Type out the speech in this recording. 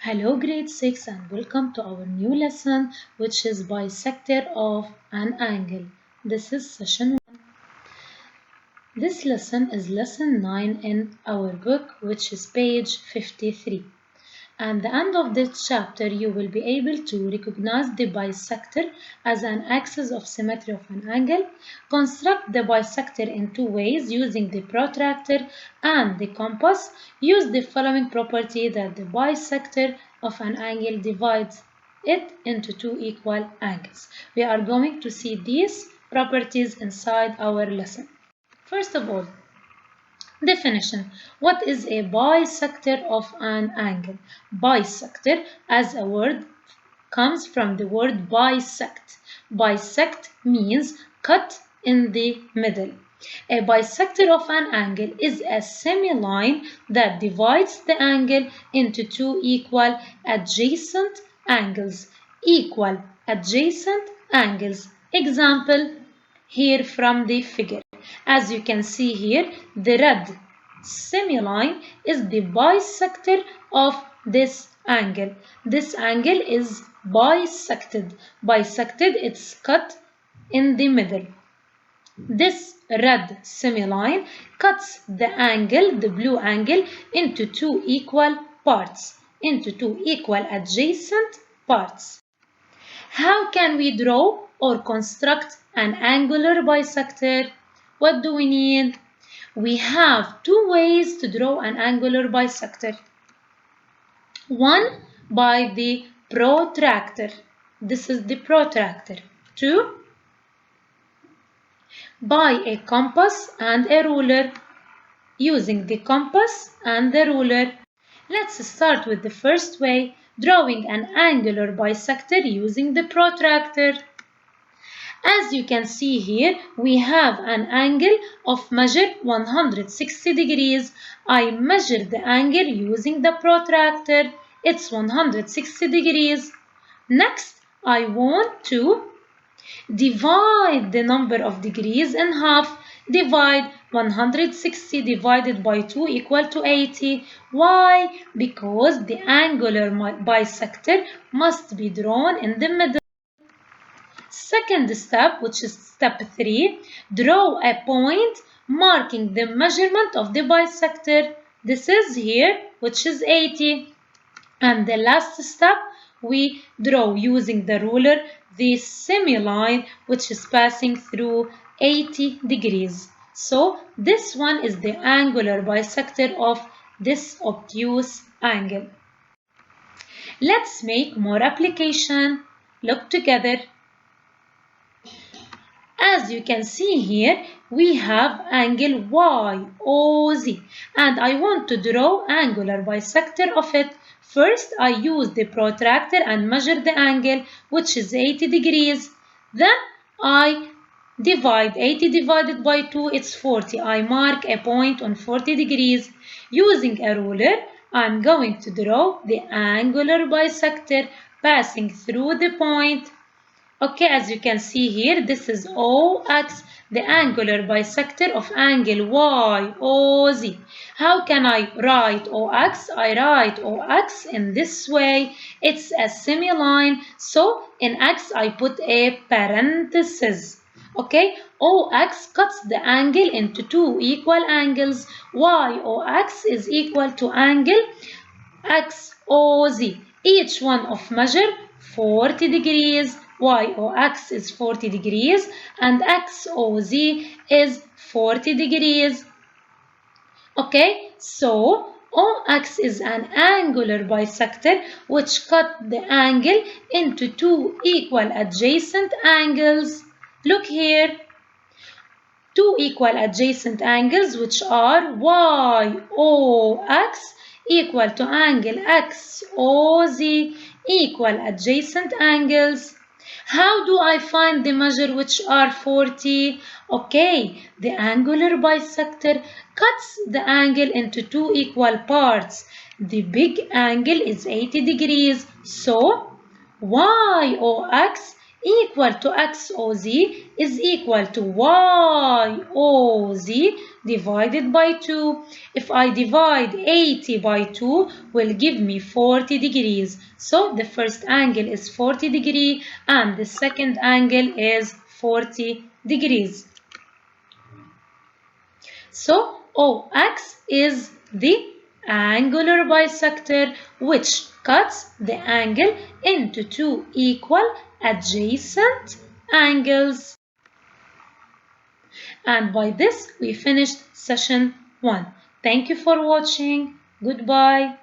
Hello grade 6 and welcome to our new lesson which is bisector of an angle. This is session 1. This lesson is lesson 9 in our book which is page 53. At the end of this chapter you will be able to recognize the bisector as an axis of symmetry of an angle. Construct the bisector in two ways using the protractor and the compass. Use the following property that the bisector of an angle divides it into two equal angles. We are going to see these properties inside our lesson. First of all, definition. What is a bisector of an angle? Bisector as a word comes from the word bisect. Bisect means cut in the middle. A bisector of an angle is a semi-line that divides the angle into two equal adjacent angles. Equal adjacent angles. Example here from the figure. As you can see here, the red semi-line is the bisector of this angle. This angle is bisected. Bisected, it's cut in the middle. This red semi-line cuts the angle, the blue angle, into two equal parts, into two equal adjacent parts. How can we draw or construct an angular bisector? What do we need? We have two ways to draw an angular bisector. One, by the protractor. This is the protractor. Two, by a compass and a ruler. Using the compass and the ruler. Let's start with the first way, drawing an angular bisector using the protractor. As you can see here, we have an angle of measure 160 degrees. I measure the angle using the protractor. It's 160 degrees. Next, I want to divide the number of degrees in half. Divide 160 divided by 2 equal to 80. Why? Because the angular bisector must be drawn in the middle. Second step, which is step 3, draw a point marking the measurement of the bisector. This is here, which is 80. And the last step, we draw using the ruler the semi-line which is passing through 80 degrees. So this one is the angular bisector of this obtuse angle. Let's make more application. Look together. As you can see here, we have angle YOZ and I want to draw angular bisector of it. First, I use the protractor and measure the angle, which is 80 degrees. Then, I divide 80 divided by 2, it's 40. I mark a point on 40 degrees. Using a ruler, I'm going to draw the angular bisector passing through the point. Okay, as you can see here, this is OX, the angular bisector of angle YOZ. How can I write OX? I write OX in this way. It's a semi-line, so in X I put a parenthesis. Okay, OX cuts the angle into two equal angles. YOX is equal to angle XOZ. Each one of measure 40 degrees. YOX is 40 degrees and XOZ is 40 degrees. Okay, so OX is an angular bisector which cut the angle into two equal adjacent angles. Look here. Two equal adjacent angles which are YOX equal to angle XOZ equal adjacent angles. How do I find the measure which are 40? Okay, the angular bisector cuts the angle into two equal parts. The big angle is 80 degrees. So, YOX equal to XOZ is equal to YOZ divided by 2. If I divide 80 by 2, will give me 40 degrees. So the first angle is 40 degrees and the second angle is 40 degrees. So OX is the angular bisector which cuts the angle into two equal adjacent angles. And by this we finished session 1. Thank you for watching. Goodbye.